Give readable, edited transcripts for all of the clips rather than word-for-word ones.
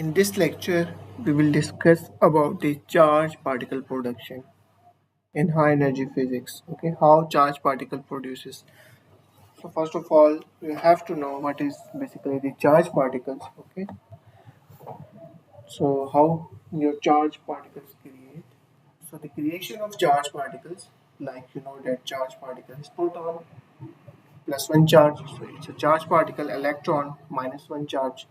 In this lecture, we will discuss about the charge particle production in high energy physics. Okay, how charge particle produces. So first of all, you have to know what is basically the charge particles. Okay, so how your charge particles create. So the creation of charge particles, like you know that charge particle is proton plus one charge. So it's a charge particle, electron minus one charge.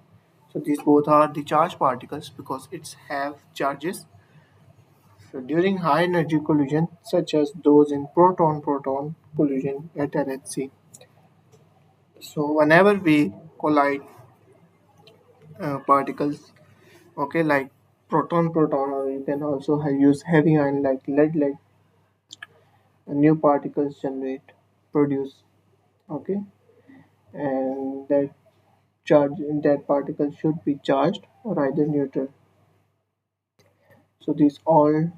So these both are the charge particles because it's have charges. So during high energy collision, such as those in proton-proton collision at LHC, so whenever we collide particles, okay, like proton-proton, or you can also use heavy ion like lead, new particles generate, produce, okay, and that charge in that particle should be charged or either neutral. So these all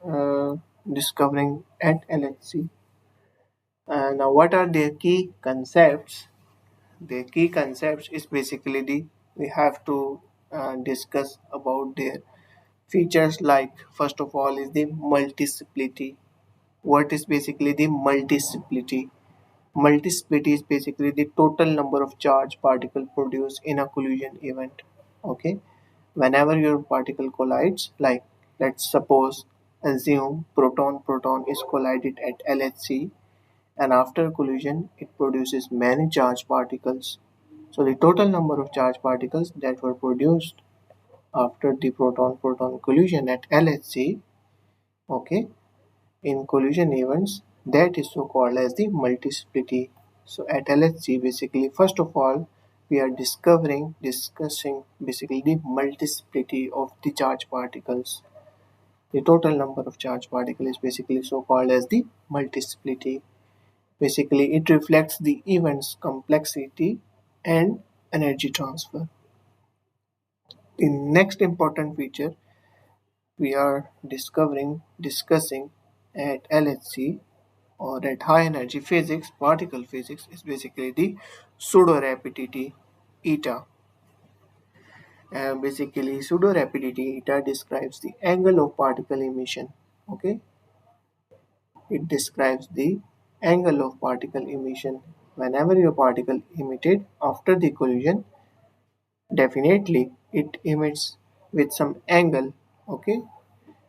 uh, discovering at LHC. Now, what are their key concepts? The key concepts is basically the we have to discuss about their features. Like first of all is the multiplicity. What is basically the multiplicity? Multiplicity is basically the total number of charge particle produced in a collision event. Okay, whenever your particle collides, like let's suppose assume proton proton is collided at LHC, and after collision it produces many charged particles. So the total number of charged particles that were produced after the proton-proton collision at LHC, okay, in collision events, that is so called as the multiplicity. So at LHC, basically, first of all, we are discussing basically the multiplicity of the charged particles. The total number of charged particles is basically so called as the multiplicity. Basically, it reflects the event's complexity and energy transfer. The next important feature we are discussing at LHC or at high energy physics, particle physics, is basically the pseudo-rapidity eta. Basically, pseudo-rapidity eta describes the angle of particle emission. Okay, it describes the angle of particle emission. Whenever your particle emitted after the collision, definitely it emits with some angle. Okay,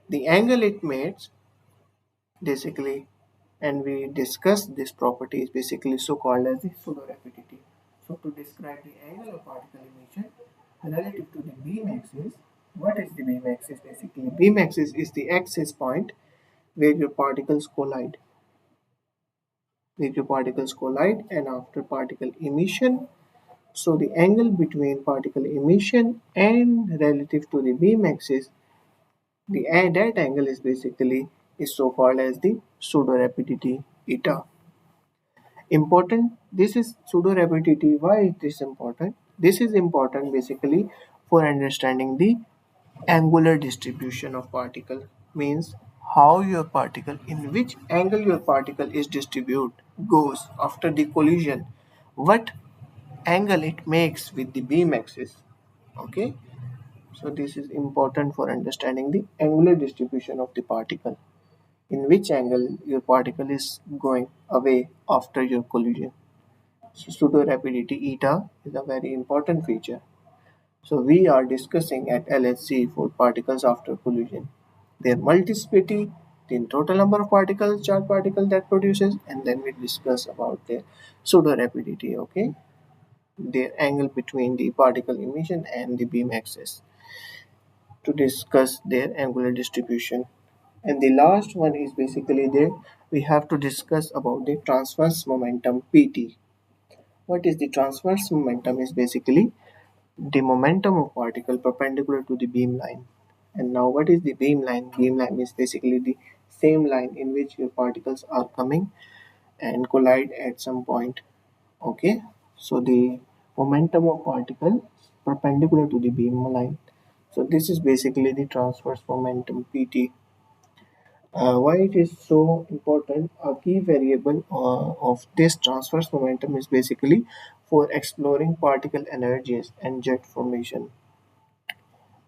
the angle it makes basically, and we discussed this property is basically so called as the pseudo-rapidity. So to describe the angle of particle emission relative to the beam axis, what is the beam axis basically? Beam axis is the axis point where your particles collide. And after particle emission, so the angle between particle emission and relative to the beam axis, that angle is basically is so called as the pseudo rapidity eta. Important, this is pseudo rapidity. Why is this important? This is important basically for understanding the angular distribution of particle, means how your particle, in which angle your particle is distribute goes after the collision, what angle it makes with the beam axis. Okay, so this is important for understanding the angular distribution of the particle, in which angle your particle is going away after your collision. So pseudo rapidity eta is a very important feature. So we are discussing at LHC for particles after collision, their multiplicity, the total number of particles, charged particle that produces, and then we discuss about their pseudo rapidity. Okay, their angle between the particle emission and the beam axis, to discuss their angular distribution. And the last one is basically there we have to discuss about the transverse momentum PT. What is the transverse momentum? Is basically the momentum of particle perpendicular to the beamline. And now what is the beamline? Beamline is basically the same line in which your particles are coming and collide at some point. Okay, so the momentum of particle perpendicular to the beamline. So this is basically the transverse momentum PT. Why it is so important? A key variable of this transverse momentum is basically for exploring particle energies and jet formation.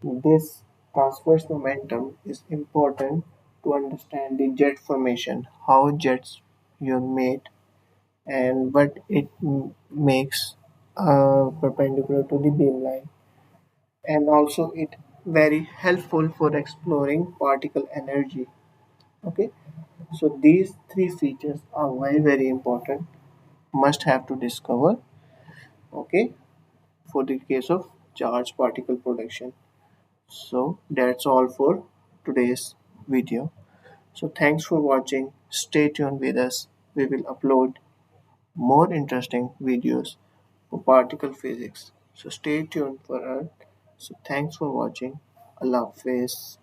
This transverse momentum is important to understand the jet formation, how jets are made, and what it makes perpendicular to the beamline. And also, it very helpful for exploring particle energy. Okay, so these three features are very important, must have to discover. Okay, for the case of charge particle production. So that's all for today's video. So thanks for watching. Stay tuned with us. We will upload more interesting videos for particle physics. So stay tuned for us. So thanks for watching. Allah Hafiz.